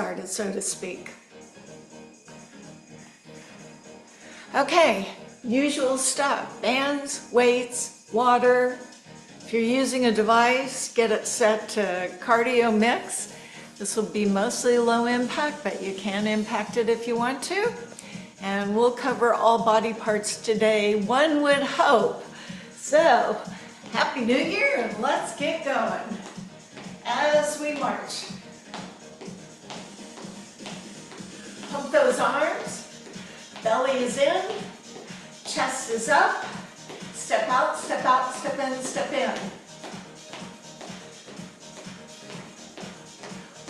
started, so to speak. Okay, usual stuff, bands, weights, water. If you're using a device, get it set to cardio mix. This will be mostly low impact, but you can impact it if you want to. And we'll cover all body parts today, one would hope. So, Happy New Year, and let's get going as we march. Pump those arms, belly is in, chest is up, step out, step out, step in, step in.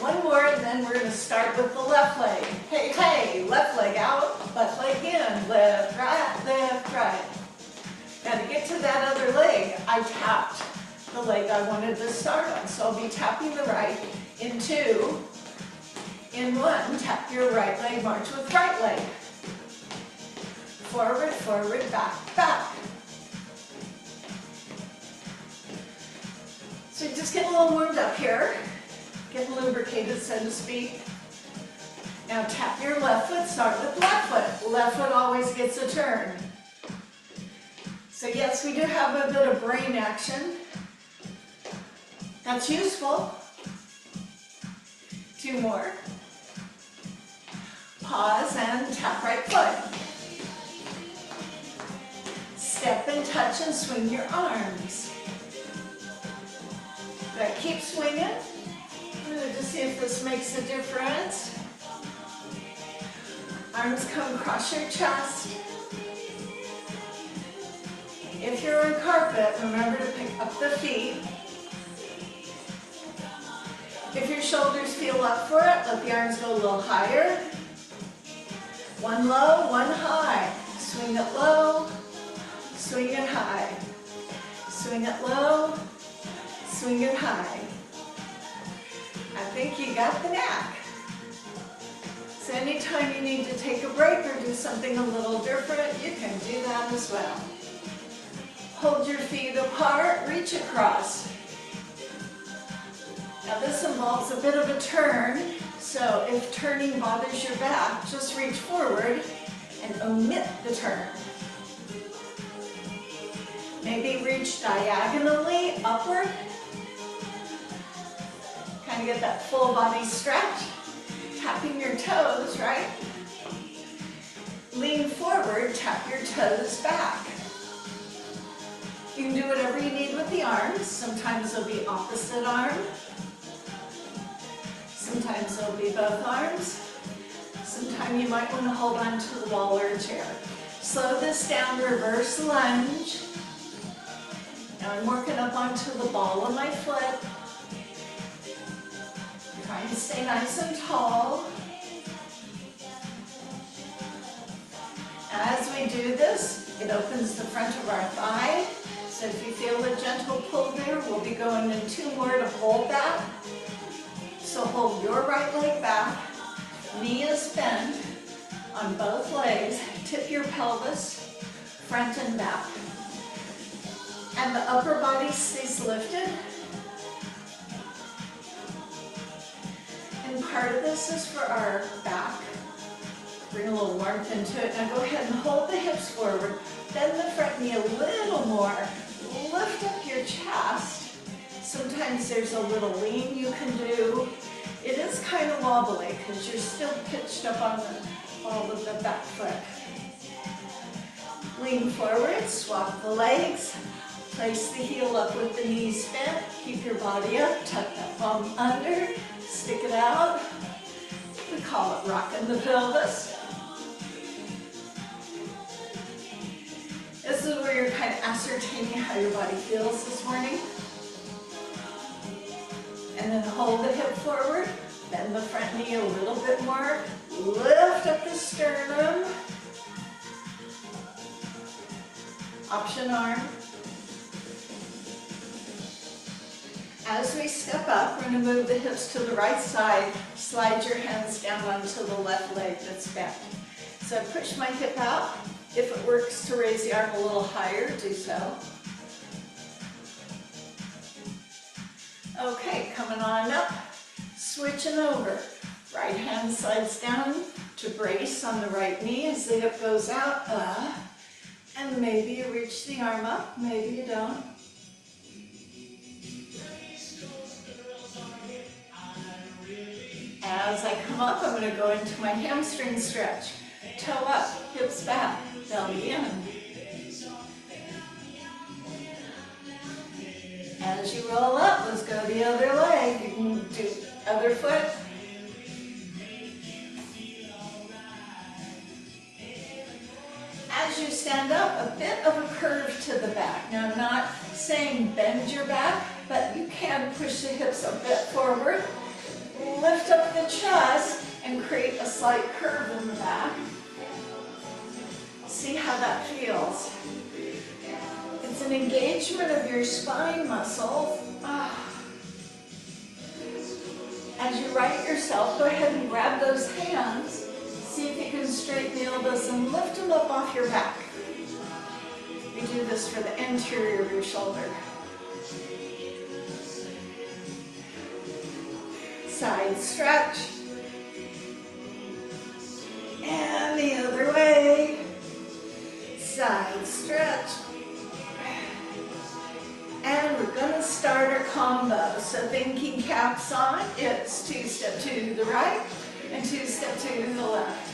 One more, and then we're going to start with the left leg. Hey, hey, left leg out, left leg in, left, right. Now to get to that other leg, I tapped the leg I wanted to start on. So I'll be tapping the right in two, in one, tap your right leg, march with right leg. Forward, forward, back, back. So just get a little warmed up here. Get lubricated, so to speak. Now tap your left foot, start with left foot. Left foot always gets a turn. So yes, we do have a bit of brain action. That's useful. Two more. Pause and tap right foot. Step and touch and swing your arms. Good, keep swinging. I'm going to just see if this makes a difference. Arms come across your chest. If you're on carpet, remember to pick up the feet. If your shoulders feel up for it, let the arms go a little higher. One low, one high. Swing it low, swing it high. Swing it low, swing it high. I think you got the knack. So anytime you need to take a break or do something a little different, you can do that as well. Hold your feet apart, reach across. Now this involves a bit of a turn, so if turning bothers your back, just reach forward and omit the turn. Maybe reach diagonally upward. Kind of get that full body stretch. Tapping your toes, right? Lean forward, tap your toes back. You can do whatever you need with the arms. Sometimes they'll be opposite arm. Sometimes they'll be both arms. Sometimes you might want to hold on to the wall or a chair. Slow this down, reverse lunge. Now I'm working up onto the ball of my foot. Try and stay nice and tall. As we do this, it opens the front of our thigh. So if you feel a gentle pull there, we'll be going in two more to hold that. So hold your right leg back, knee is bent on both legs, tip your pelvis, front and back. And the upper body stays lifted. And part of this is for our back. Bring a little warmth into it. Now go ahead and hold the hips forward. Bend the front knee a little more. Lift up your chest. Sometimes there's a little lean you can do. It is kind of wobbly because you're still pitched up on the ball of the back foot. Lean forward, swap the legs. Place the heel up with the knees bent. Keep your body up. Tuck that bum under. Stick it out. We call it rocking the pelvis. This is where you're kind of ascertaining how your body feels this morning. And then hold the hip forward, bend the front knee a little bit more, lift up the sternum. Option arm. As we step up, we're going to move the hips to the right side, slide your hands down onto the left leg that's bent. So I push my hip out. If it works to raise the arm a little higher, do so. Okay, coming on up, switching over. Right hand slides down to brace on the right knee as the hip goes out. And maybe you reach the arm up, maybe you don't. As I come up, I'm going to go into my hamstring stretch. Toe up, hips back, belly in. As you roll up, let's go the other leg. You can do other foot. As you stand up, a bit of a curve to the back. Now, I'm not saying bend your back, but you can push the hips a bit forward. Lift up the chest and create a slight curve in the back. See how that feels. It's an engagement of your spine muscle. As you right yourself, go ahead and grab those hands. See if you can straighten the elbows and lift them up off your back. We do this for the interior of your shoulder. Side stretch. And the other way. Side stretch. And we're going to start our combo. So thinking caps on, it's 2-step 2 to the right and 2-step 2 to the left.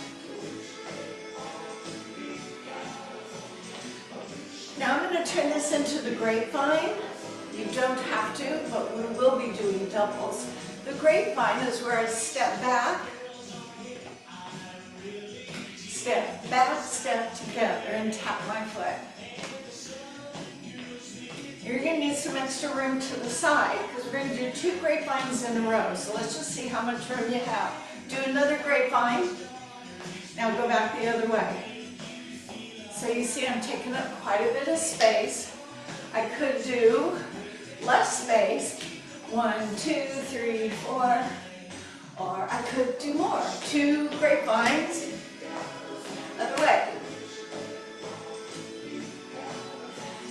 Now I'm going to turn this into the grapevine. You don't have to, but we will be doing doubles. The grapevine is where I step back, step together, and tap my foot. You're going to need some extra room to the side because we're going to do 2 grapevines in a row. So let's just see how much room you have. Do another grapevine. Now go back the other way. So you see I'm taking up quite a bit of space. I could do less space. 1, 2, 3, 4. Or I could do more. 2 grapevines. Other way.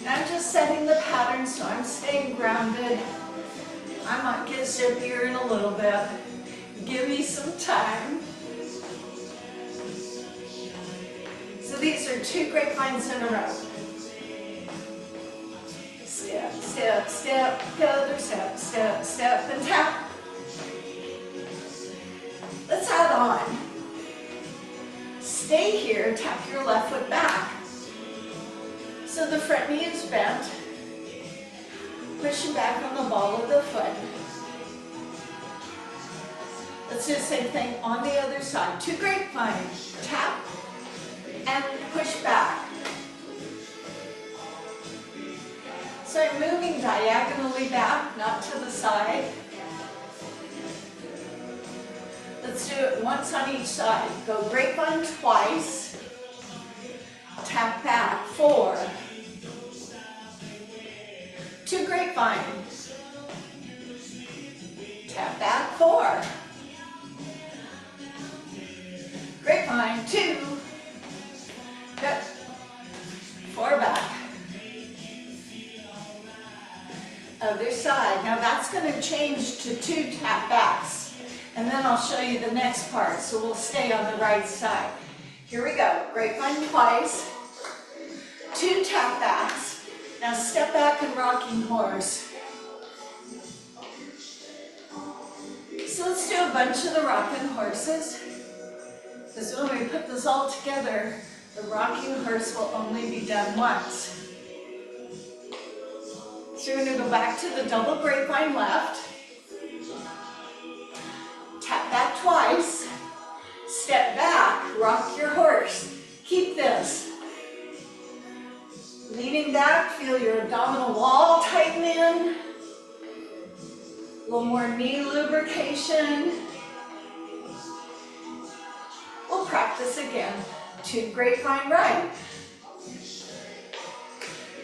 Now I'm just setting the pattern so I'm staying grounded. I might get zippier in a little bit. Give me some time. So these are 2 grapevines in a row. Step, step, step, the other step, step, step, and tap. Let's add on. Stay here, tap your left foot back. So the front knee is bent. Pushing back on the ball of the foot. Let's do the same thing on the other side. 2 grapevines. Tap and push back. So I'm moving diagonally back, not to the side. Let's do it once on each side. Go grapevine twice. Tap back. 4. 2 grapevines. Tap back. 4. Grapevine. 2. Good. 4 back. Other side. Now that's going to change to 2 tap backs. And then I'll show you the next part. So we'll stay on the right side. Here we go. Grapevine twice. 2 tap backs. Now step back and rocking horse. So let's do a bunch of the rocking horses. Because when we put this all together, the rocking horse will only be done once. So you're going to go back to the double grapevine left. Tap back twice. Step back, rock your horse. Keep this. Leaning back, feel your abdominal wall tighten in. A little more knee lubrication. We'll practice again. 2 grapevine right.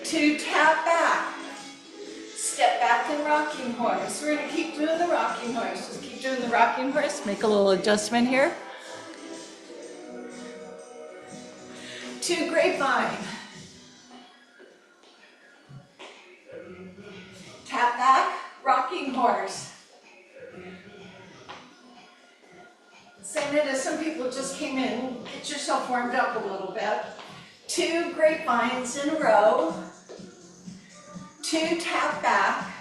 2 tap back. Step back and rocking horse. We're going to keep doing the rocking horse. Just keep doing the rocking horse. Make a little adjustment here. 2 grapevine. Tap back, rocking horse. Saying it as some people just came in, get yourself warmed up a little bit. 2 grapevines in a row. 2 tap back.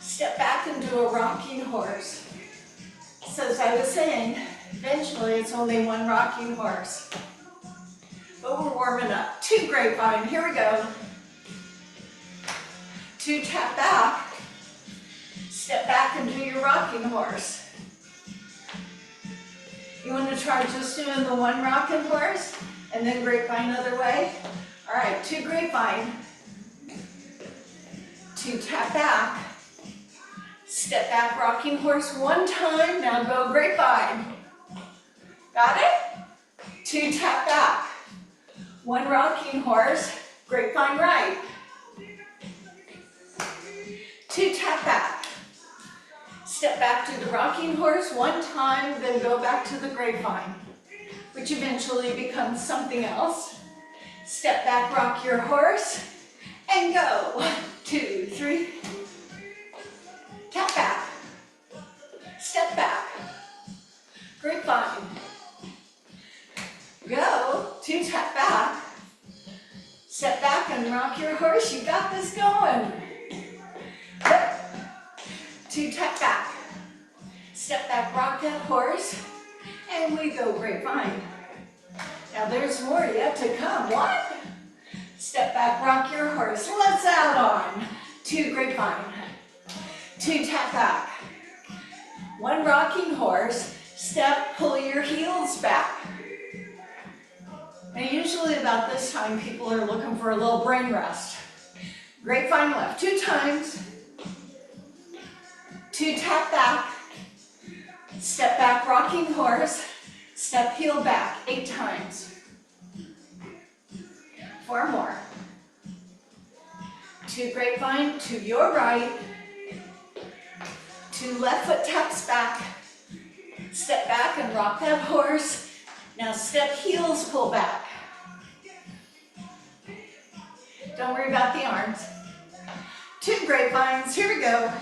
Step back and do a rocking horse. So as I was saying, eventually it's only 1 rocking horse. But we're warming up. 2 grapevine, here we go. 2 tap back. Step back and do your rocking horse. You want to try just doing the 1 rocking horse and then grapevine other way? All right, 2 grapevine. 2 tap back. Step back, rocking horse 1 time. Now go grapevine. Got it? 2 tap back. 1 rocking horse, grapevine right. 2 tap back. Step back to the rocking horse 1 time, then go back to the grapevine, which eventually becomes something else. Step back, rock your horse, and go. 1, 2, 3. Tap back. Step back. Grapevine. Go. 2 tap back. Step back and rock your horse. You got this going. 2 tap back. Step back, rock that horse, and we go grapevine. Now there's more yet to come. 1. Step back, rock your horse. Let's out on. 2 grapevine. 2 tap back. 1 rocking horse. Step, pull your heels back. And usually about this time, people are looking for a little brain rest. Grapevine left 2 times. 2 tap back. Step back, rocking horse. Step heel back 8 times. 4 more. 2 grapevine to your right. 2 left foot taps back. Step back and rock that horse. Now step heels, pull back. Don't worry about the arms. 2 grapevines, here we go.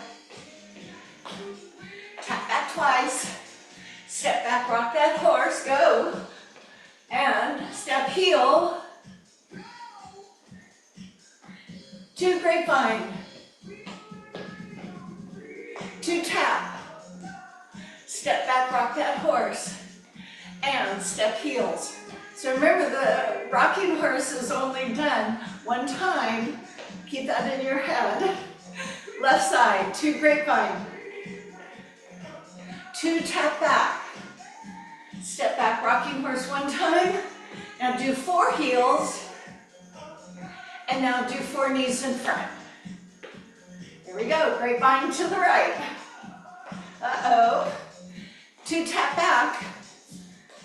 Tap back twice. Step back, rock that horse, go. And step heel. 2 grapevine. 2 tap. Step back, rock that horse. And step heels. So remember, the rocking horse is only done 1 time. Keep that in your head. Left side, 2 grapevine. 2 tap back. Step back, rocking horse 1 time. Now do 4 heels. And now do 4 knees in front. Here we go, grapevine to the right. Uh-oh. 2 tap back.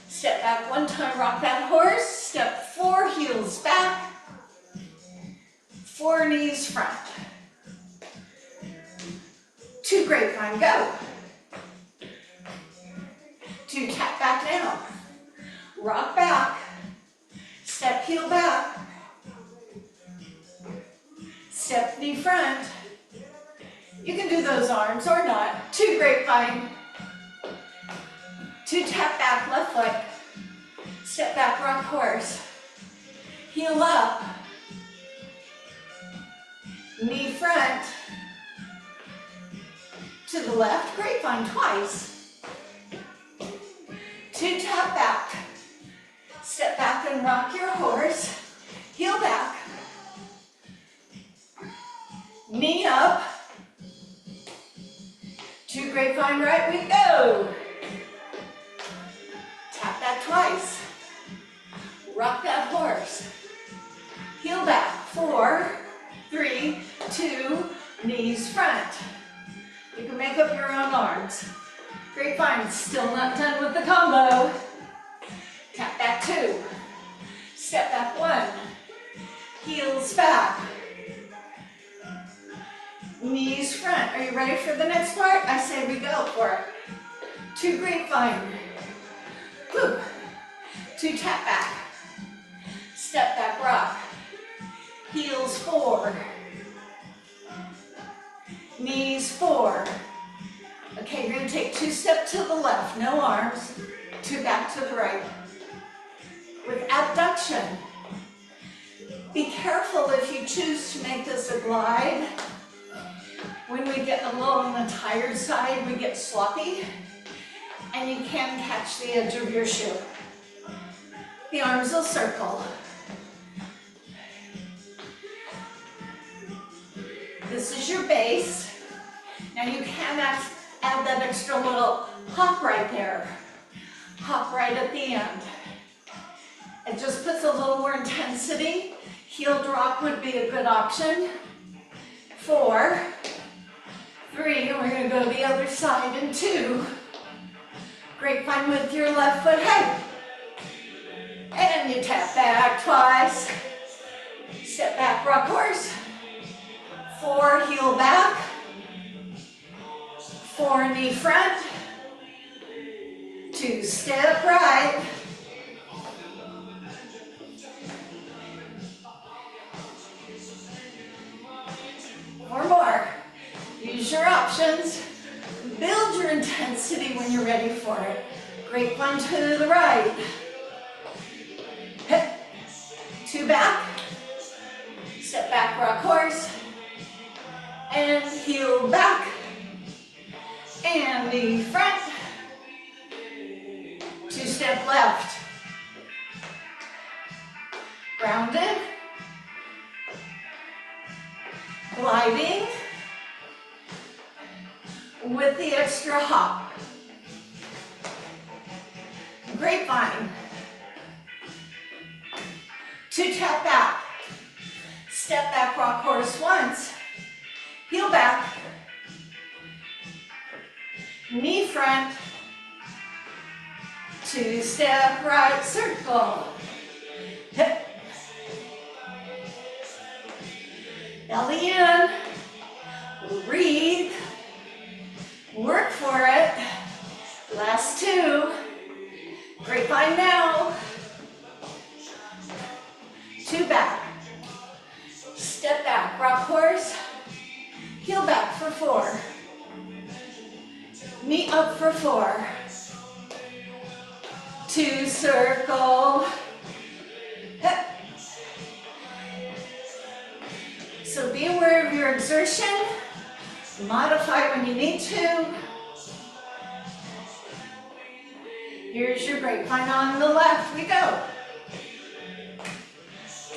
Step back 1 time, rock that horse. Step 4 heels back. 4 knees front. 2 grapevine, go. 2 tap back now. Rock back. Step heel back. Step knee front. You can do those arms or not. 2 grapevine. 2 tap back, left foot. Step back, rock horse. Heel up. Knee front. To the left, grapevine twice. 2 tap back. Step back and rock your horse. Heel back. Knee up. 2 grapevine right, we go. Tap that twice. Rock that horse. Heel back, 4, 3, 2, knees front. You can make up your own arms. Grapevine, still not done with the combo. Tap back 2. Step back 1. Heels back. Knees front. Are you ready for the next part? I say we go for it. 2 grapevine. Woo. 2 tap back. Step back rock. Heels 4. Knees 4. Okay, you're going to take 2 steps to the left, no arms. to the right. With abduction, be careful if you choose to make this a glide. When we get a little on the tired side, we get sloppy, and you can catch the edge of your shoe. The arms will circle. This is your base. Now you can add that extra little hop right there. Hop right at the end. It just puts a little more intensity. Heel drop would be a good option. 4, 3, and we're going to go to the other side in 2. Grapevine with your left foot, hey. And you tap back twice. Step back, rock horse. 4, heel back. 4, knee front. 2, step right. Or more. Use your options. Build your intensity when you're ready for it. Grapevine to the right. Hip. 2 back. Step back, rock horse. And heel back. And knee front. 2 step left. Grounded. Gliding. With the extra hop. Grapevine. 2 tap back. Step back, rock horse once. Heel back. Knee front. 2 step right circle. Hip. Belly in. Breathe. Work for it. Last 2. Grapevine now. 2 back. Step back, rock horse. Heel back for 4. Knee up for 4. 2 circle. Hip. So be aware of your exertion. Modify when you need to. Here's your grapevine on the left. We go.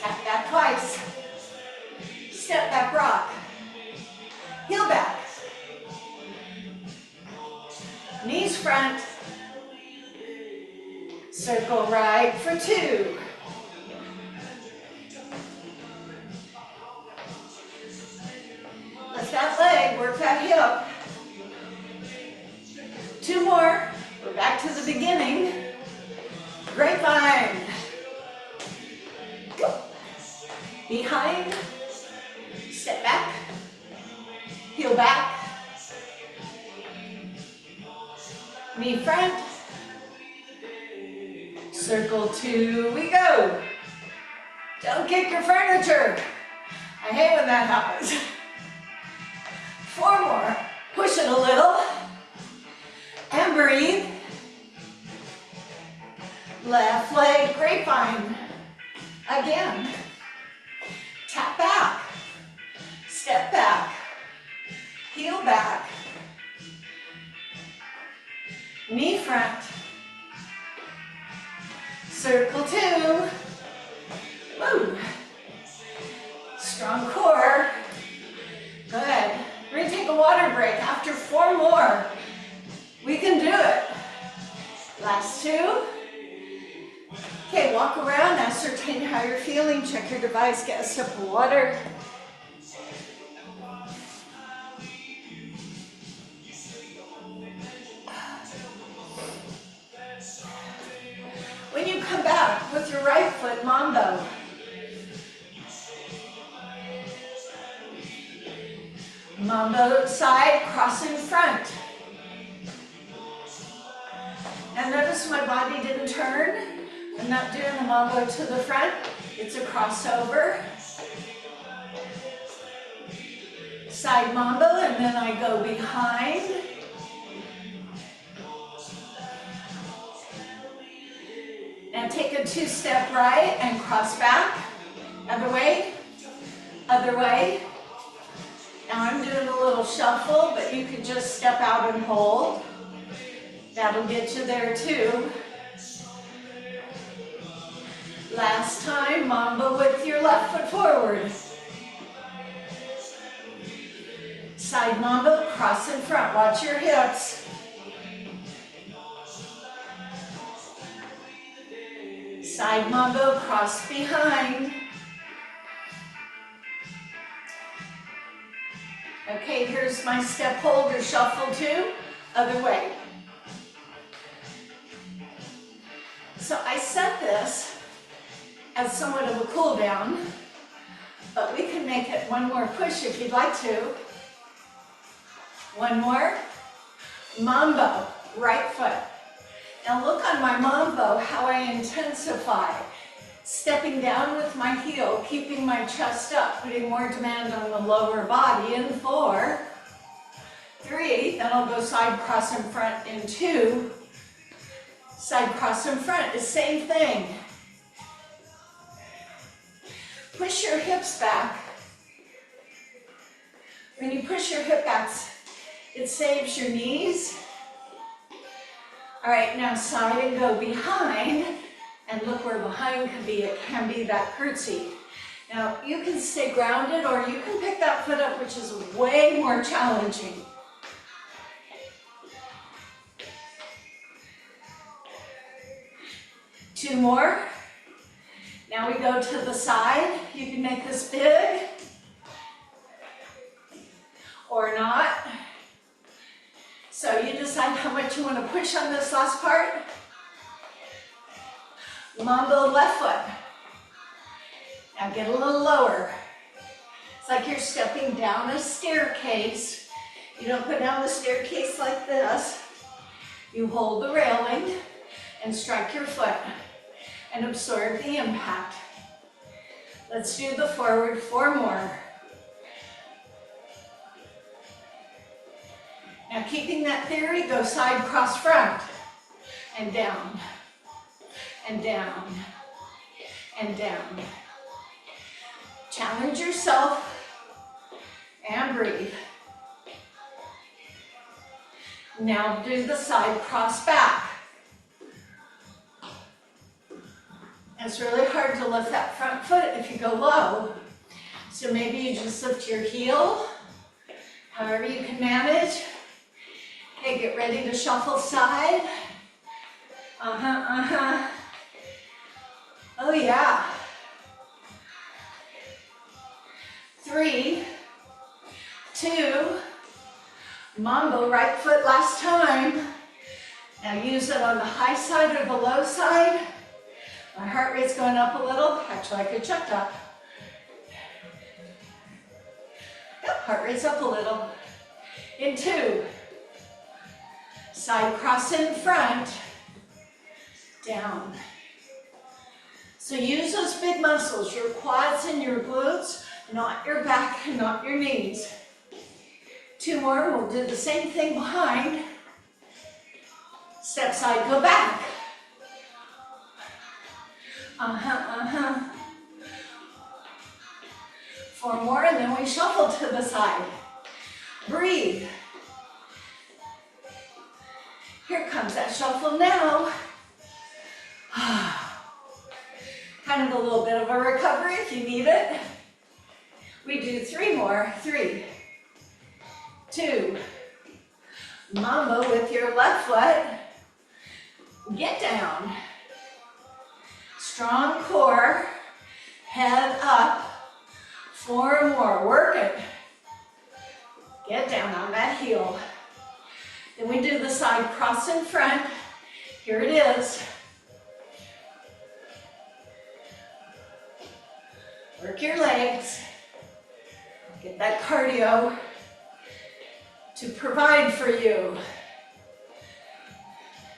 Tap back twice. Step back, rock. Heel back. Knees front. Circle right for 2. Lift that leg, work that hip. 2 more. We're back to the beginning. Grapevine. Behind. Step back. Heel back. Knee front. Circle 2, we go. Don't kick your furniture. I hate when that happens. 4 more. Push it a little. And breathe. Left leg, grapevine. Again. Tap back. Step back. Heel back. Knee front. Circle 2. Woo. Strong core. Good. We're going to take a water break. After 4 more, we can do it. Last 2. Okay, walk around, ascertain how you're feeling. Check your device, get a sip of water. When you come back with your right foot, mambo. Mambo side, cross in front. And notice my body didn't turn. I'm not doing the mambo to the front. It's a crossover. Side mambo, and then I go behind. Now take a two-step right and cross back. Other way, other way. Now I'm doing a little shuffle, but you could just step out and hold. That'll get you there too. Last time, Mamba with your left foot forward. Side Mamba, cross in front, watch your hips. Side Mamba, cross behind. Okay, here's my step hold or shuffle two, other way. So I set this as somewhat of a cool down, but we can make it one more push if you'd like to. One more. Mambo, right foot. Now look on my Mambo how I intensify. Stepping down with my heel, keeping my chest up, putting more demand on the lower body in 4, 3, then I'll go side cross in front in 2, side cross in front, the same thing. Push your hips back. When you push your hip back, it saves your knees. All right, now side and go behind. And look where behind can be. It can be that curtsy. Now, you can stay grounded or you can pick that foot up, which is way more challenging. Two more. Now we go to the side. You can make this big or not. So you decide how much you want to push on this last part. Mambo left foot. Now get a little lower. It's like you're stepping down a staircase. You don't go down the staircase like this. You hold the railing and strike your foot and absorb the impact. Let's do the forward 4 more. Now keeping that theory, go side cross front and down. And down, and down. Challenge yourself and breathe. Now do the side cross back. It's really hard to lift that front foot if you go low. So maybe you just lift your heel, however you can manage. Okay, get ready to shuffle side. Oh yeah. 3, 2, Mambo, right foot last time. Now use it on the high side or the low side. My heart rate's going up a little. Actually, I could check that. Yep, heart rate's up a little. In 2. Side cross in front. Down. So use those big muscles, your quads and your glutes, not your back and not your knees. 2 more, we'll do the same thing behind. Step side, go back. 4 more, and then we shuffle to the side. Breathe. Here comes that shuffle now. Kind of a little bit of a recovery if you need it. We do 3 more. 3, 2, Mambo with your left foot. Get down. Strong core, head up. 4 more, work it. Get down on that heel. Then we do the side cross in front. Here it is. Work your legs. Get that cardio to provide for you.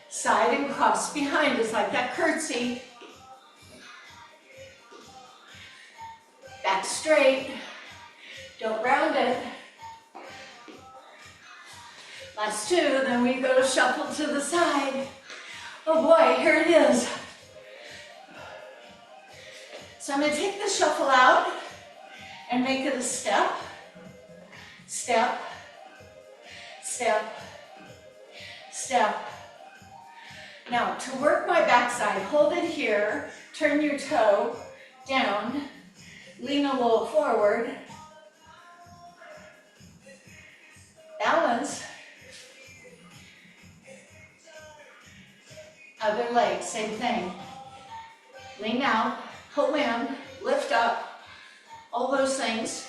Side and cross behind is like that curtsy. Back straight. Don't round it. Last 2, then we go to shuffle to the side. Oh boy, here it is. So I'm going to take the shuffle out and make it a step, step, step, step. Now, to work my backside, hold it here, turn your toe down, lean a little forward, balance. Other leg, same thing. Lean out, pull in, lift up, all those things.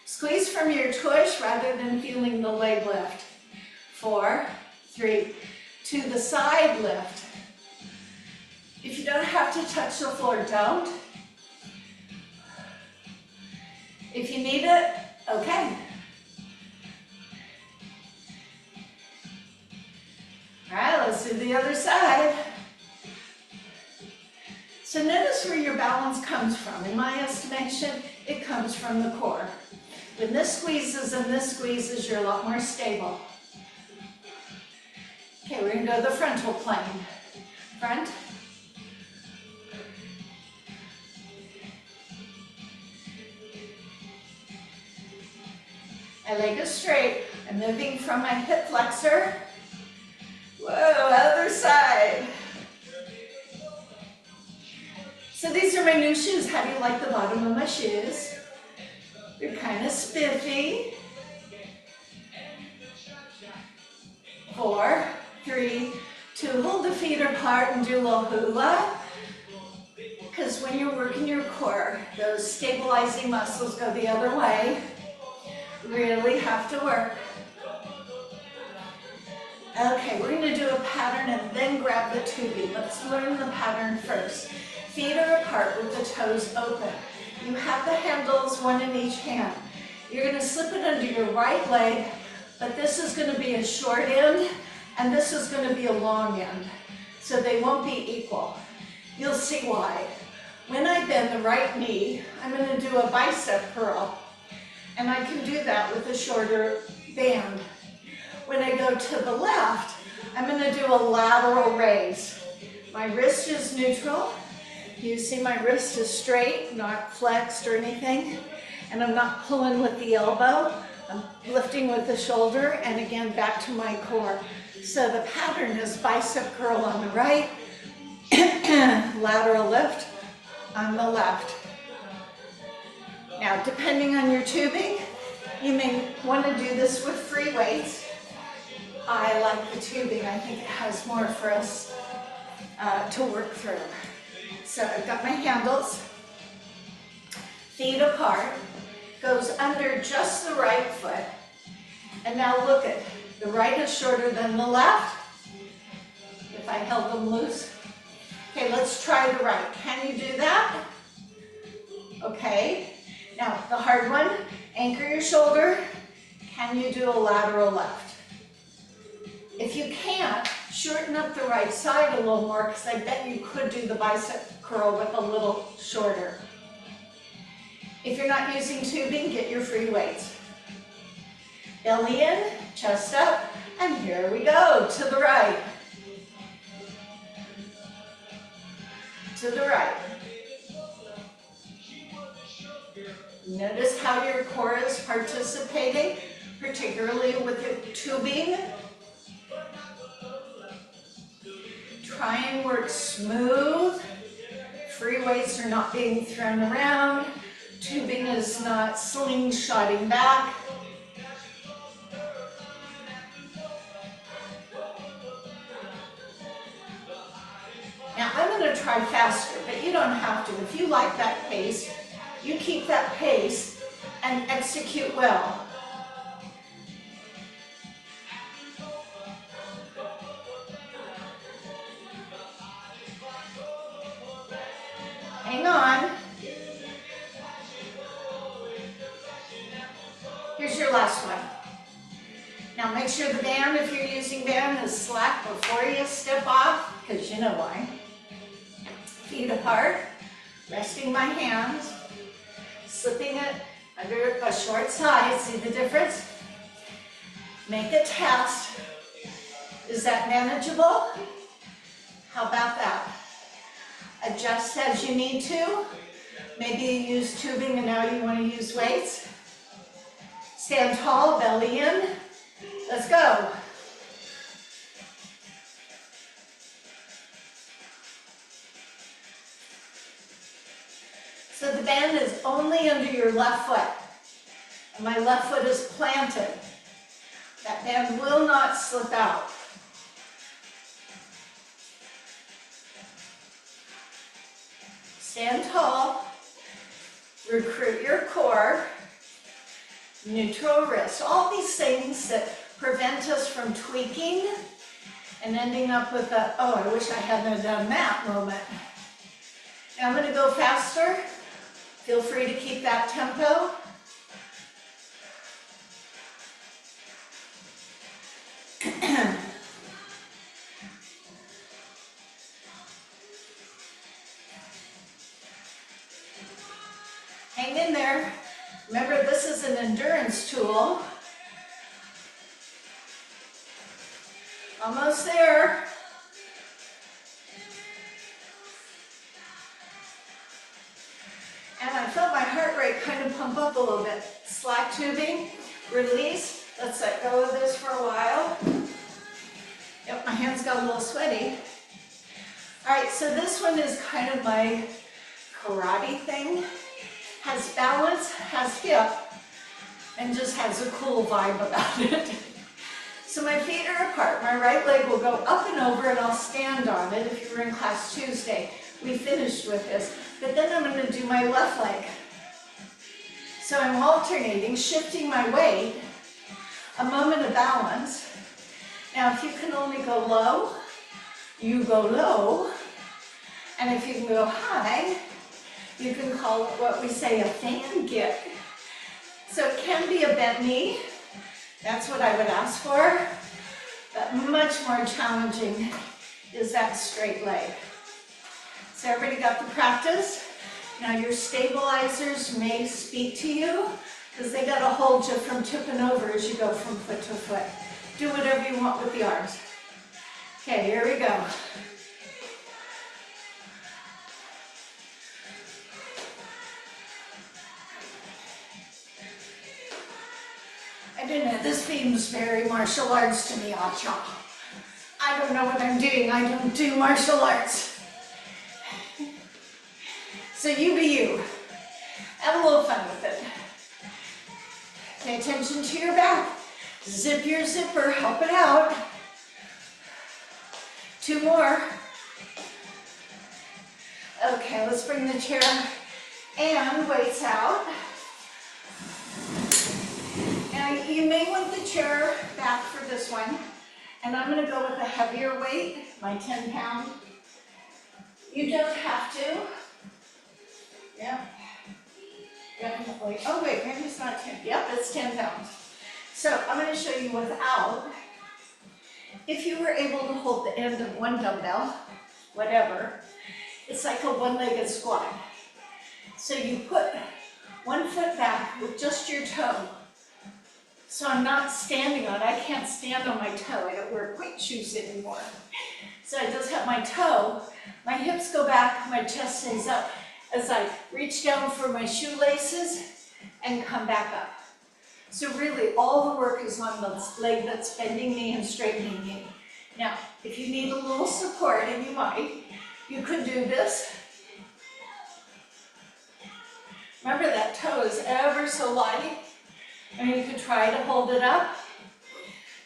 Squeeze from your tush rather than feeling the leg lift. 4, 3, to the side lift. If you don't have to touch the floor, don't. If you need it, okay. All right, let's do the other side. So notice where your balance comes from. In my estimation, it comes from the core. When this squeezes and this squeezes, you're a lot more stable. Okay, we're gonna go to the frontal plane. Front. My leg is straight. I'm moving from my hip flexor. Whoa, other side. So these are my new shoes. How do you like the bottom of my shoes? They're kind of spiffy. 4, 3, 2, hold the feet apart and do a little hula. Because when you're working your core, those stabilizing muscles go the other way. Really have to work. Okay, we're going to do a pattern and then grab the tubing. Let's learn the pattern first. Feet are apart with the toes open. You have the handles, one in each hand. You're going to slip it under your right leg, but this is going to be a short end and this is going to be a long end. So they won't be equal. You'll see why. When I bend the right knee, I'm going to do a bicep curl. And I can do that with a shorter band. When I go to the left, I'm going to do a lateral raise. My wrist is neutral. You see my wrist is straight, not flexed or anything. And I'm not pulling with the elbow. I'm lifting with the shoulder and again back to my core. So the pattern is bicep curl on the right, lateral lift on the left. Now, depending on your tubing, you may want to do this with free weights. I like the tubing. I think it has more for us to work through. So I've got my handles, feet apart, goes under just the right foot. And now look at, the right is shorter than the left. If I held them loose. Okay, let's try the right. Can you do that? Okay. Now, the hard one, anchor your shoulder. Can you do a lateral left? If you can't, shorten up the right side a little more because I bet you could do the bicep curl with a little shorter. If you're not using tubing, get your free weights. Belly in, chest up, and here we go, to the right. To the right. Notice how your core is participating, particularly with your tubing. Try and work smooth. Free weights are not being thrown around. Tubing is not slingshotting back. Now I'm going to try faster, but you don't have to. If you like that pace, you keep that pace and execute well. Hang on. Here's your last one. Now make sure the band, if you're using band, is slack before you step off, because you know why. Feet apart, resting my hands, slipping it under a short side. See the difference? Make a test. Is that manageable? How about that? Adjust as you need to. Maybe you use tubing and now you want to use weights. Stand tall, belly in. Let's go. So the band is only under your left foot. And my left foot is planted. That band will not slip out. Stand tall. Recruit your core. Neutral wrist. All these things that prevent us from tweaking and ending up with a, oh, I wish I hadn't done that moment. Now I'm going to go faster. Feel free to keep that tempo. Hang in there. Remember, this is an endurance tool. Almost there. And I felt my heart rate kind of pump up a little bit. Slack tubing, release. Let's let go of this for a while. Yep, my hands got a little sweaty. All right, so this one is kind of my karate thing. Has balance, has hip, and just has a cool vibe about it. So my feet are apart. My right leg will go up and over and I'll stand on it. If you were in class Tuesday, we finished with this. But then I'm going to do my left leg. So I'm alternating, shifting my weight, a moment of balance. Now if you can only go low, you go low. And if you can go high, you can call it what we say a fan kick. So it can be a bent knee. That's what I would ask for. But much more challenging is that straight leg. So everybody got the practice? Now your stabilizers may speak to you because they got to hold you from tipping over as you go from foot to foot. Do whatever you want with the arms. Okay, here we go. I don't know, this seems very martial arts to me, Acha. I don't know what I'm doing. I don't do martial arts. So you be you. Have a little fun with it. Pay attention to your back. Zip your zipper, help it out. 2 more. Okay, let's bring the chair and weights out. Now you may want the chair back for this one. And I'm going to go with a heavier weight, my 10-pound. You don't have to. Yep. Definitely. Oh wait, maybe it's not 10. Yep, it's 10 pounds. So I'm going to show you without. If you were able to hold the end of one dumbbell, whatever, it's like a one-legged squat. So you put one foot back with just your toe. So I'm not standing on it. I can't stand on my toe. I don't wear quite shoes anymore. So I just have my toe. My hips go back, my chest stays up as I reach down for my shoelaces and come back up. So really all the work is on the leg that's bending me and straightening me. Now, if you need a little support, and you might, you could do this. Remember that toe is ever so light. And you could try to hold it up,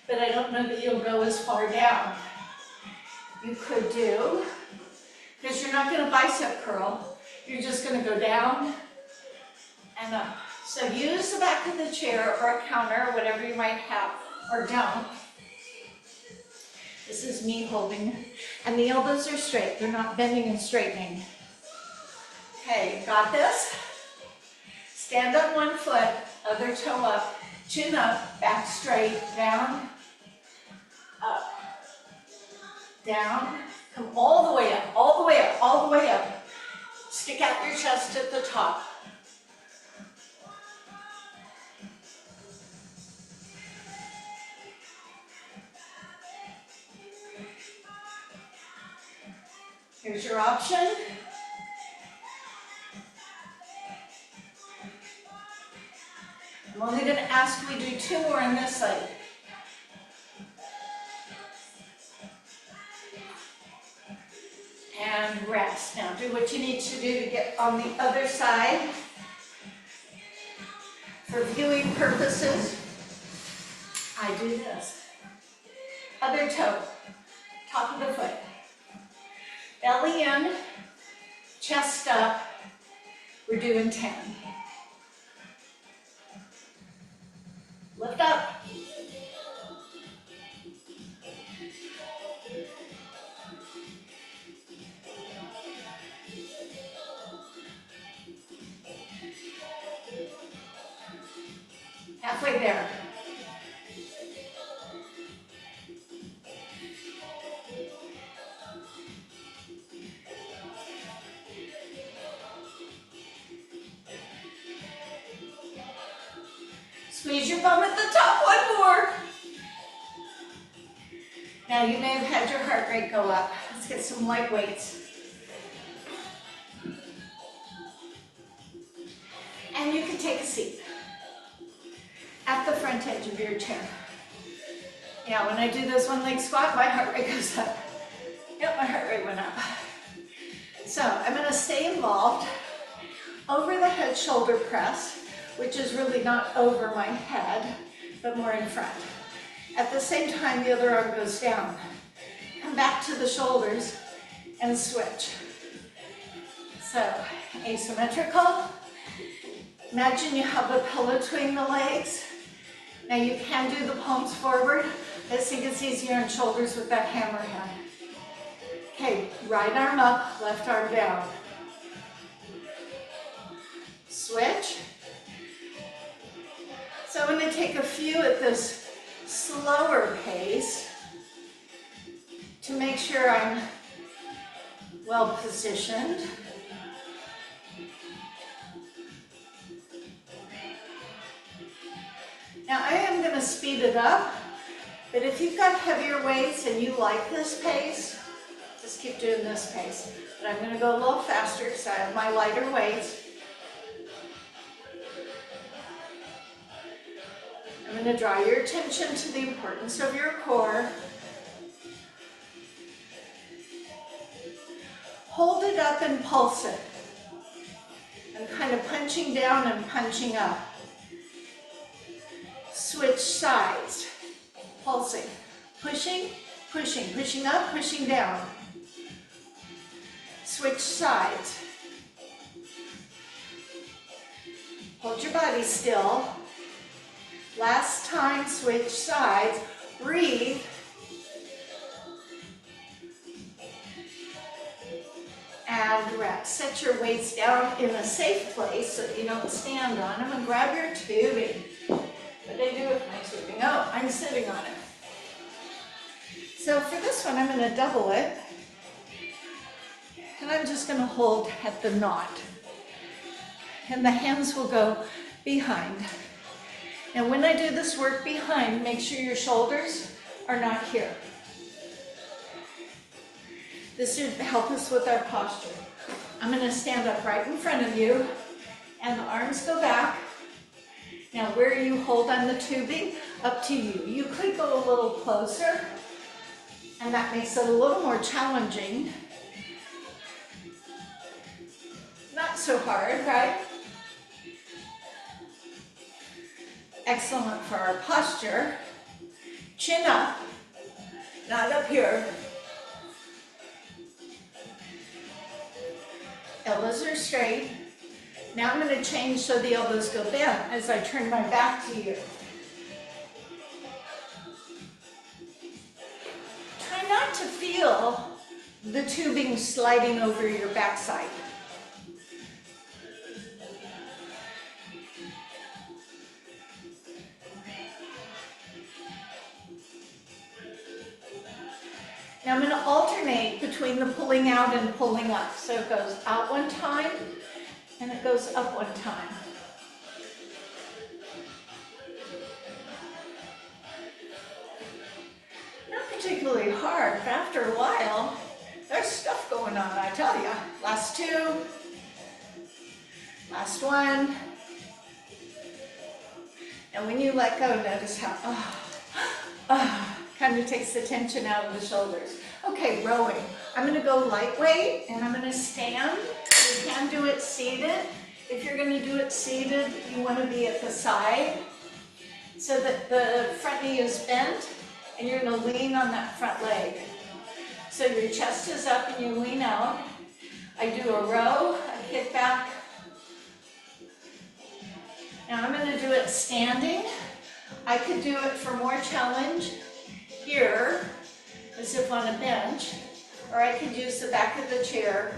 but I don't know that you'll go as far down. You could do, because you're not going to bicep curl, you're just going to go down and up. So use the back of the chair or a counter, whatever you might have, or don't. This is me holding, and the elbows are straight. They're not bending and straightening. Okay, got this? Stand on one foot, other toe up, chin up, back straight, down, up, down, come all the way up, all the way up, all the way up. Stick out your chest at the top. Here's your option. I'm only going to ask we do 2 more on this side. And rest. Now do what you need to do to get on the other side. For viewing purposes, I do this. Other toe, top of the foot. Belly in, chest up. We're doing 10. Lift up. Halfway there. Squeeze your bum at the top, 1 more. Now you may have had your heart rate go up. Let's get some light weights. And you can take a seat at the front edge of your chair. Yeah, when I do this 1 leg squat, my heart rate goes up. Yep, my heart rate went up. So I'm going to stay involved. Over the head shoulder press, which is really not over my head, but more in front. At the same time, the other arm goes down. Come back to the shoulders and switch. So asymmetrical. Imagine you have a pillow between the legs. Now you can do the palms forward. I just think it's easier on shoulders with that hammerhead. Okay, right arm up, left arm down. Switch. So I'm going to take a few at this slower pace to make sure I'm well positioned. Now I am going to speed it up, but if you've got heavier weights and you like this pace, just keep doing this pace. But I'm going to go a little faster because I have my lighter weights. I'm going to draw your attention to the importance of your core. Hold it up and pulse it. I'm kind of punching down and punching up. Switch sides, pulsing, pushing, pushing, pushing up, pushing down. Switch sides. Hold your body still. Last time, switch sides. Breathe. And rest. Set your weights down in a safe place so that you don't stand on them, and grab your tubing. What do I do with my tubing? Oh, I'm sitting on it. So for this one, I'm going to double it. And I'm just going to hold at the knot. And the hands will go behind. And when I do this work behind, make sure your shoulders are not here. This should help us with our posture. I'm going to stand up right in front of you, and the arms go back. Now where you hold on the tubing, up to you. You could go a little closer, and that makes it a little more challenging. Not so hard, right? Excellent for our posture. Chin up, not up here. Elbows are straight. Now I'm going to change so the elbows go bent as I turn my back to you. Try not to feel the tubing sliding over your backside. Now I'm going to alternate between the pulling out and pulling up. So it goes out one time, and it goes up one time. Not particularly hard, but after a while, there's stuff going on tell ya. Last two. Last one. And when you let go, notice how, kind of takes the tension out of the shoulders. Okay, rowing. I'm gonna go lightweight and I'm gonna stand. You can do it seated. If you're gonna do it seated, you wanna be at the side so that the front knee is bent and you're gonna lean on that front leg. So your chest is up and you lean out. I do a row, I kick back. Now I'm going to do it standing. I could do it for more challenge here, as if on a bench, or I could use the back of the chair,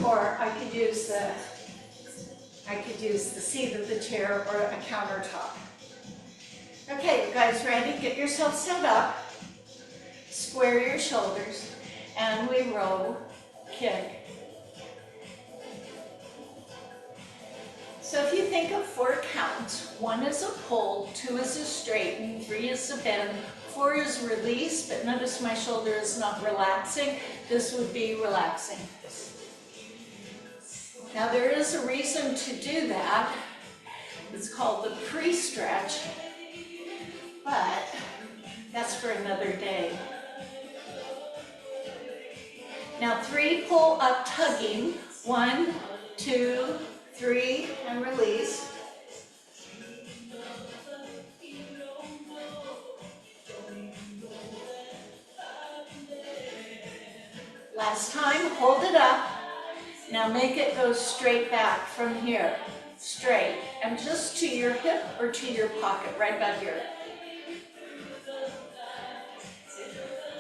or I could use the seat of the chair or a countertop. Okay, you guys ready? Get yourself set up. Square your shoulders, and we row, kick. So if you think of 4 counts, 1 is a pull, 2 is a straighten, 3 is a bend, 4 is release, but notice my shoulder is not relaxing. This would be relaxing. Now there is a reason to do that. It's called the pre-stretch, but that's for another day. Now 3 pull up tugging, 1, 2, 3, and release. Last time, hold it up. Now make it go straight back from here, straight, and just to your hip or to your pocket, right about here.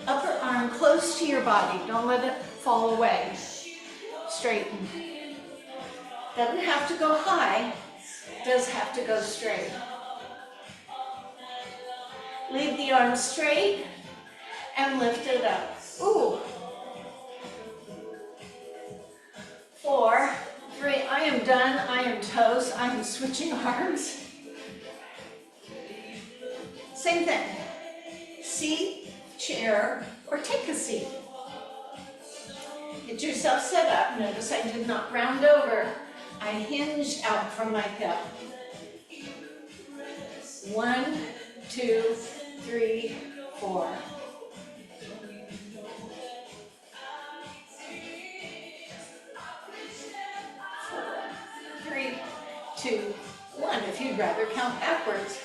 Upper arm close to your body, don't let it fall away. Straighten. Doesn't have to go high, does have to go straight. Leave the arms straight and lift it up. Ooh. 4, 3, I am done, I am toast, I am switching arms. Same thing, seat, chair, or take a seat. Get yourself set up. Notice I did not round over. I hinged out from my hip. 1, 2, 3, 4. 3, 2, 1, if you'd rather count backwards.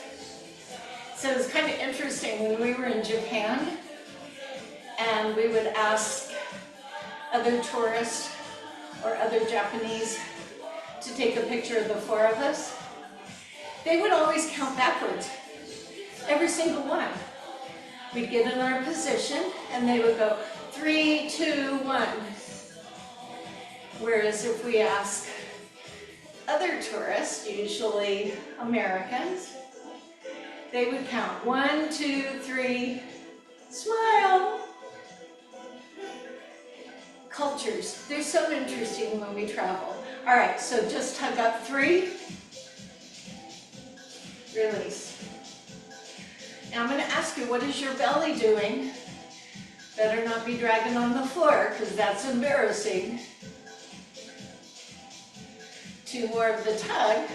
So it's kind of interesting when we were in Japan and we would ask other tourists or other Japanese to take a picture of the 4 of us. They would always count backwards, every single one. We'd get in our position and they would go 3, 2, 1. Whereas if we ask other tourists, usually Americans, they would count 1, 2, 3, smile. Cultures, they're so interesting when we travel. All right, so just tug up 3, release. Now I'm going to ask you, what is your belly doing? Better not be dragging on the floor, because that's embarrassing. 2 more of the tug.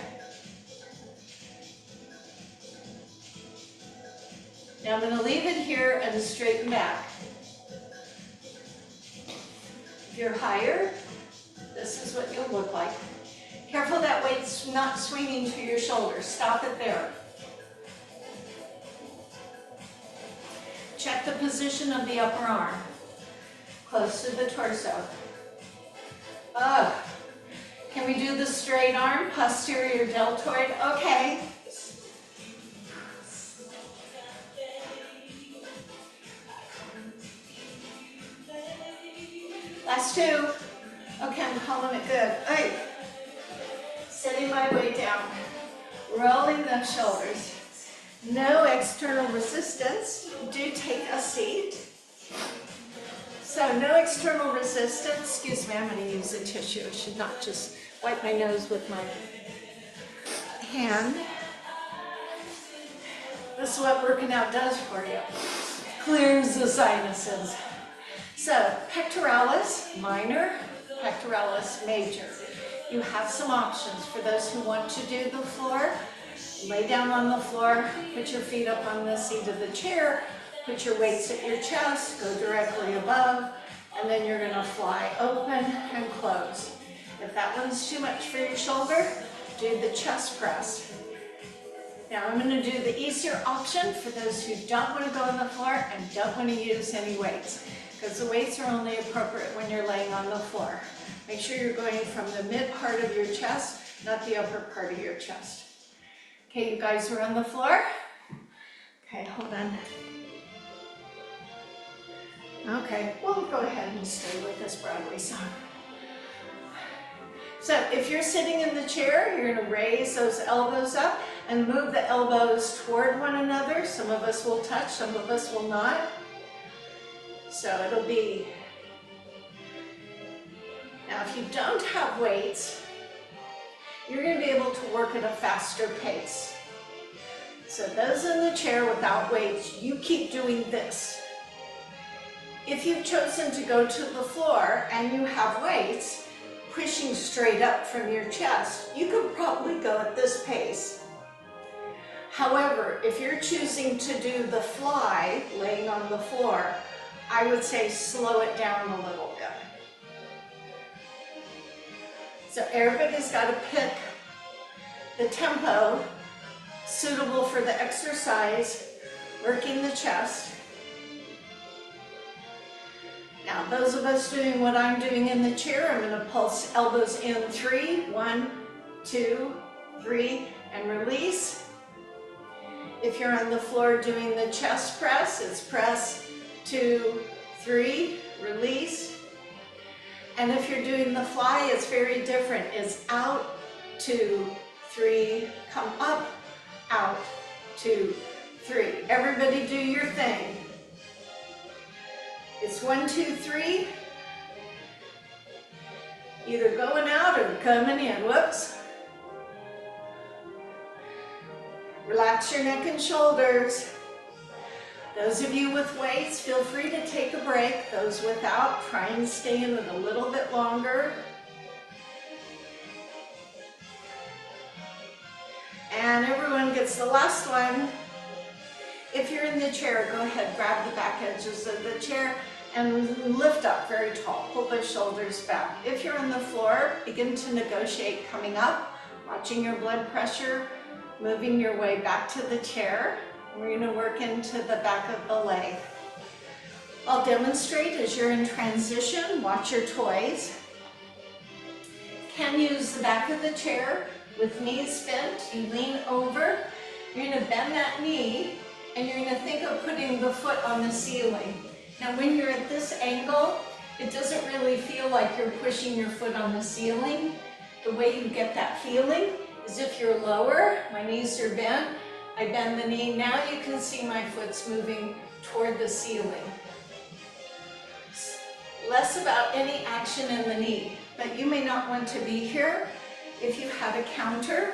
Now I'm going to leave it here and straighten back. If you're higher, this is what you'll look like. Careful that weight's not swinging to your shoulders. Stop it there. Check the position of the upper arm. Close to the torso. Can we do the straight arm, posterior deltoid? Okay. Last 2. Okay, I'm calling it good. Hey. Setting my weight down. Rolling the shoulders. No external resistance. Do take a seat. So no external resistance. Excuse me, I'm going to use a tissue. I should not just wipe my nose with my hand. This is what working out does for you. Clears the sinuses. So pectoralis, minor, pectoralis major. You have some options for those who want to do the floor. Lay down on the floor, put your feet up on the seat of the chair, put your weights at your chest, go directly above, and then you're going to fly open and close. If that one's too much for your shoulder, do the chest press. Now I'm going to do the easier option for those who don't want to go on the floor and don't want to use any weights, because the weights are only appropriate when you're laying on the floor. Make sure you're going from the mid part of your chest, not the upper part of your chest. Okay, you guys are on the floor? Okay, hold on. Okay, we'll go ahead and stay with this Broadway song. So if you're sitting in the chair, you're going to raise those elbows up and move the elbows toward one another. Some of us will touch, some of us will not. So it'll be... Now if you don't have weights, you're going to be able to work at a faster pace. So those in the chair without weights, you keep doing this. If you've chosen to go to the floor and you have weights, pushing straight up from your chest, you could probably go at this pace. However, if you're choosing to do the fly, laying on the floor, I would say slow it down a little bit. So everybody's got to pick the tempo suitable for the exercise, working the chest. Now, those of us doing what I'm doing in the chair, I'm going to pulse elbows in 3, 1, 2, 3, and release. If you're on the floor doing the chest press, it's press, 2, 3, release. And if you're doing the fly, it's very different. It's out, 2, 3, come up, out, 2, 3. Everybody do your thing. It's 1, 2, 3. Either going out or coming in. Whoops. Relax your neck and shoulders. Those of you with weights, feel free to take a break. Those without, try and stay in it a little bit longer. And everyone gets the last one. If you're in the chair, go ahead, grab the back edges of the chair and lift up very tall. Pull the shoulders back. If you're on the floor, begin to negotiate coming up, watching your blood pressure, moving your way back to the chair. We're going to work into the back of the leg. I'll demonstrate as you're in transition. Watch your toys. Can use the back of the chair with knees bent. You lean over. You're going to bend that knee and you're going to think of putting the foot on the ceiling. Now when you're at this angle, it doesn't really feel like you're pushing your foot on the ceiling. The way you get that feeling is if you're lower, my knees are bent, I bend the knee, now you can see my foot's moving toward the ceiling. Less about any action in the knee, but you may not want to be here. If you have a counter,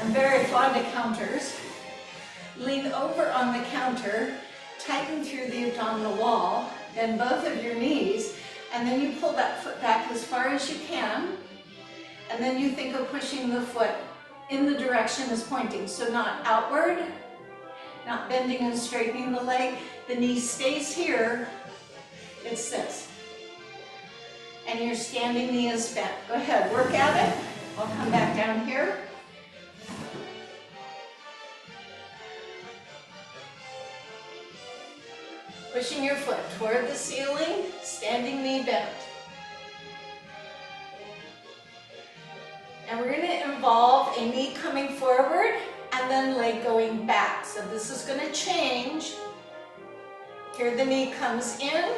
I'm very fond of counters, lean over on the counter, tighten through the abdominal wall, bend both of your knees, and then you pull that foot back as far as you can, and then you think of pushing the foot in the direction it's pointing. So not outward, not bending and straightening the leg. The knee stays here. It's this. And your standing knee is bent. Go ahead, work at it. I'll come back down here. Pushing your foot toward the ceiling, standing knee bent. And we're going to involve a knee coming forward and then leg going back. So this is going to change. Here the knee comes in,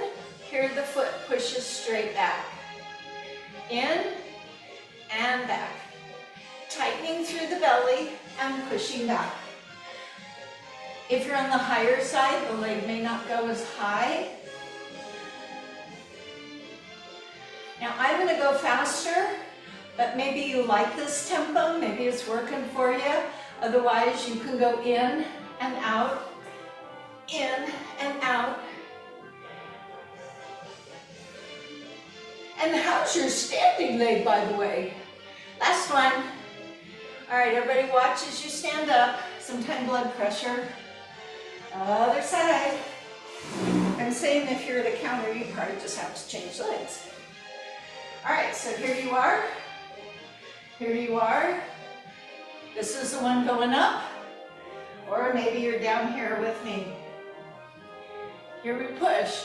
here the foot pushes straight back. In and back. Tightening through the belly and pushing back. If you're on the higher side, the leg may not go as high. Now I'm going to go faster, but maybe you like this tempo, maybe it's working for you. Otherwise, you can go in and out, And how's your standing leg, by the way? Last one. All right, everybody watch as you stand up. Sometime blood pressure. Other side. I'm saying if you're at a counter, you probably just have to change legs. All right, so here you are. Here you are. This is the one going up. Or maybe you're down here with me. Here we push.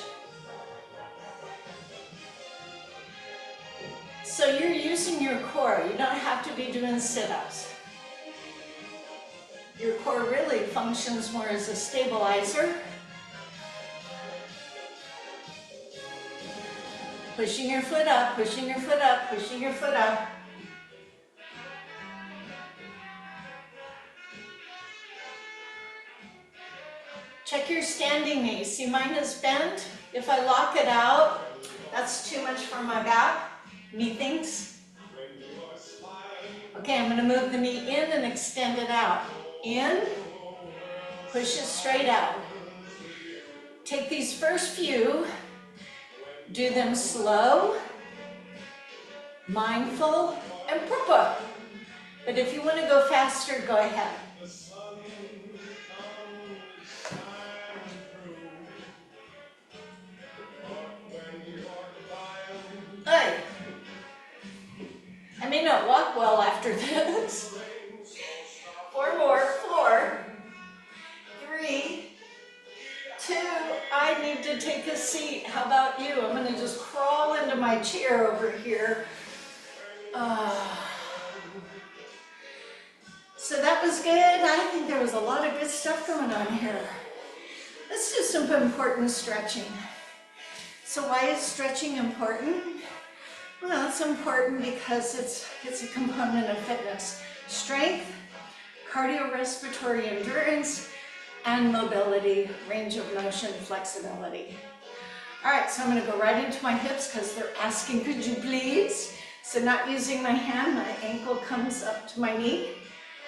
So you're using your core. You don't have to be doing sit-ups. Your core really functions more as a stabilizer. Pushing your foot up, pushing your foot up, pushing your foot up. Check your standing knee. See, mine is bent. If I lock it out, that's too much for my back. Knee thinks. Okay, I'm going to move the knee in and extend it out. In, push it straight out. Take these first few, do them slow, mindful, and purple. But if you want to go faster, go ahead. Hey, I may not walk well after this. 4 more, 4, 3, 2, I need to take a seat. How about you? I'm going to just crawl into my chair over here. So that was good. I think there was a lot of good stuff going on here. Let's do some important stretching. So why is stretching important? Well, it's important because it's a component of fitness. Strength, cardiorespiratory endurance, and mobility, range of motion, flexibility. All right, so I'm going to go right into my hips because they're asking, could you please? So not using my hand, my ankle comes up to my knee.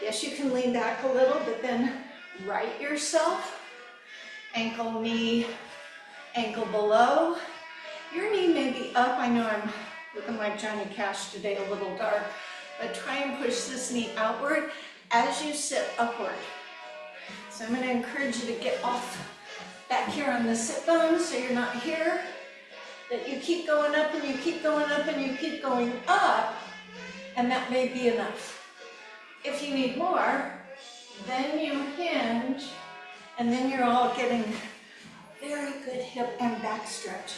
Yes, you can lean back a little, but then right yourself. Ankle, knee, ankle below. Your knee may be up. I know I'm looking like Johnny Cash today, a little dark, but try and push this knee outward as you sit upward. So I'm going to encourage you to get off back here on the sit bone so you're not here. That you keep going up and you keep going up and you keep going up, and that may be enough. If you need more, then you hinge, and then you're all getting very good hip and back stretch.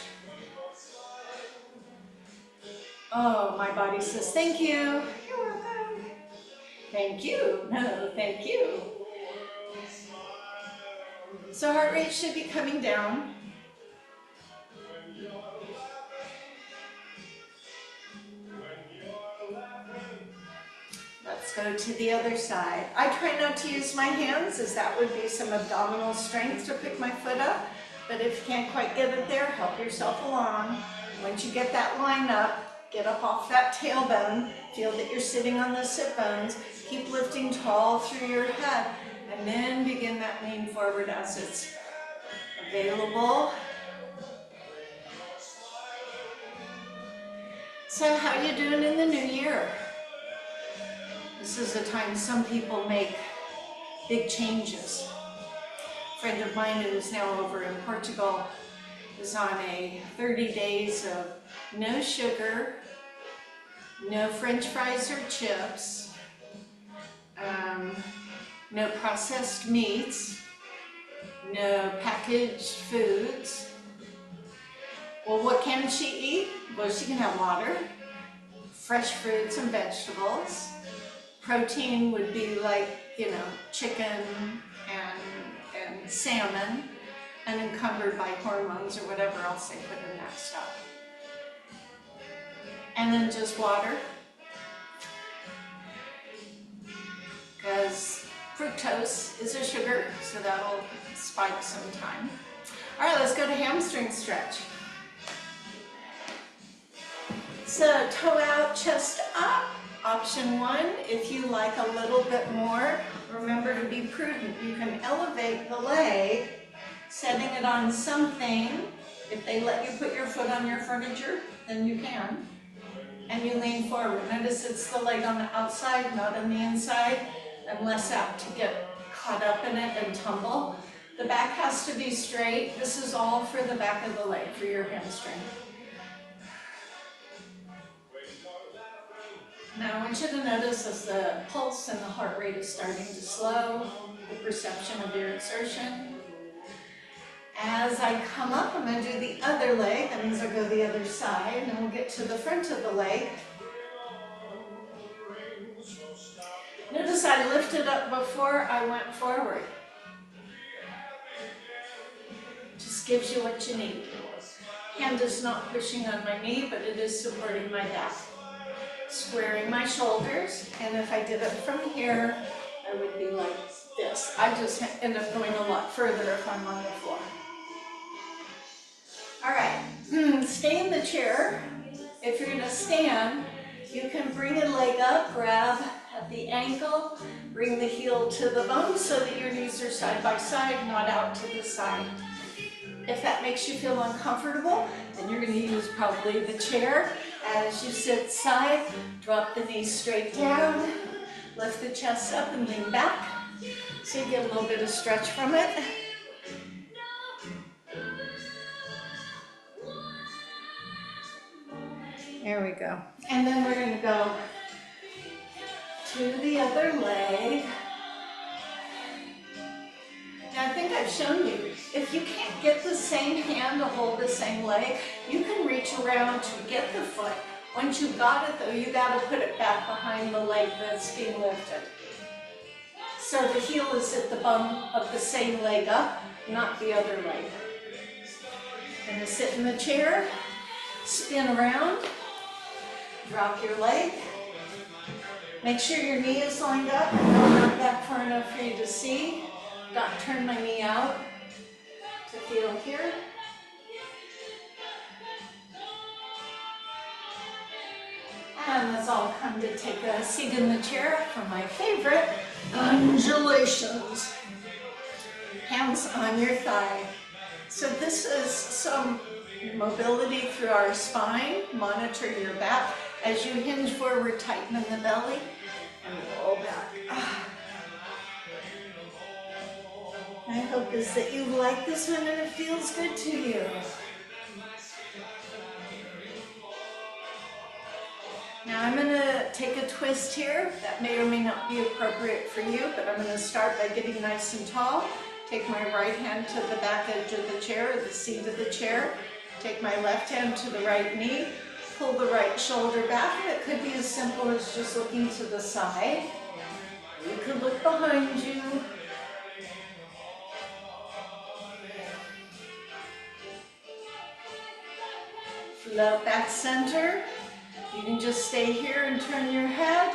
Oh, my body says, thank you. You're welcome. Thank you. No, thank you. So heart rate should be coming down. Let's go to the other side. I try not to use my hands, as that would be some abdominal strength to pick my foot up. But if you can't quite get it there, help yourself along. Once you get that line up, get up off that tailbone. Feel that you're sitting on the sit bones. Keep lifting tall through your head. And then begin that lean forward as it's available. So how you doing in the new year? This is a time some people make big changes. A friend of mine who's now over in Portugal is on a 30 days of no sugar, no French fries or chips, no processed meats, no packaged foods. Well, what can she eat? Well, she can have water, fresh fruits and vegetables. Protein would be like, you know, chicken and salmon, unencumbered by hormones or whatever else they put in that stuff. And then just water, because fructose is a sugar, so that'll spike sometime. All right, let's go to hamstring stretch. So toe out, chest up. Option 1, if you like a little bit more, remember to be prudent. You can elevate the leg, setting it on something, If they let you put your foot on your furniture, then you can. And you lean forward. Notice it's the leg on the outside, not on the inside. I'm less apt to get caught up in it and tumble. The back has to be straight. This is all for the back of the leg, for your hamstring. Now I want you to notice as the pulse and the heart rate is starting to slow, the perception of your exertion. As I come up, I'm going to do the other leg. That means I'll go the other side, and we'll get to the front of the leg. Notice I lifted up before I went forward. Just gives you what you need. Hand is not pushing on my knee, but it is supporting my back. Squaring my shoulders, and if I did it from here, I would be like this. I just end up going a lot further if I'm on the floor. All right, stay in the chair. If you're gonna stand, you can bring a leg up, grab at the ankle, bring the heel to the bone so that your knees are side by side, not out to the side. If that makes you feel uncomfortable, then you're gonna use probably the chair. As you sit side, drop the knees straight down, lift the chest up and lean back, so you get a little bit of stretch from it. There we go. And then we're going to go to the other leg. Now I think I've shown you, if you can't get the same hand to hold the same leg, you can reach around to get the foot. Once you've got it though, you got to put it back behind the leg that's being lifted. So the heel is at the bum of the same leg up, not the other leg. Gonna sit in the chair, spin around, drop your leg. Make sure your knee is lined up, not back far enough for you to see. Don't turn my knee out to feel here. And let's all come to take a seat in the chair for my favorite, undulations. Hands on your thigh. So this is some mobility through our spine. Monitor your back. As you hinge forward, tighten in the belly and roll back. My hope is that you like this one and it feels good to you. Now I'm going to take a twist here. That may or may not be appropriate for you, but I'm going to start by getting nice and tall. Take my right hand to the back edge of the chair, or the seat of the chair. Take my left hand to the right knee. Pull the right shoulder back. It could be as simple as just looking to the side. You could look behind you. Float back center. You can just stay here and turn your head.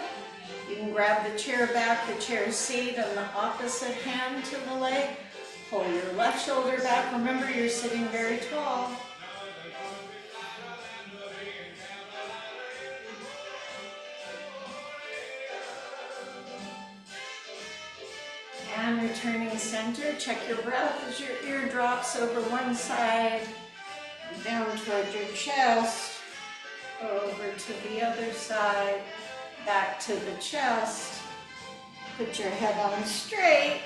You can grab the chair back, the chair seat, and the opposite hand to the leg. Pull your left shoulder back. Remember, you're sitting very tall. And returning center. Check your breath as your ear drops over one side, down toward your chest. Over to the other side, back to the chest. Put your head on straight.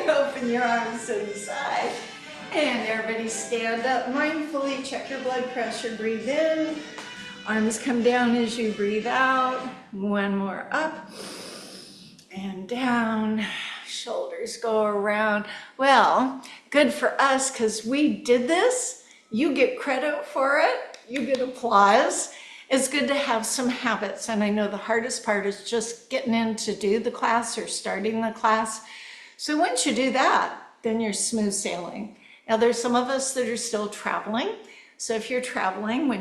Open your arms to the side. And everybody stand up mindfully. Check your blood pressure. Breathe in. Arms come down as you breathe out. One more up and down. Shoulders go around. Well, good for us because we did this. You get credit for it. You get applause. It's good to have some habits, and I know the hardest part is just getting in to do the class or starting the class. So once you do that, then you're smooth sailing. Now there's some of us that are still traveling. So if you're traveling, when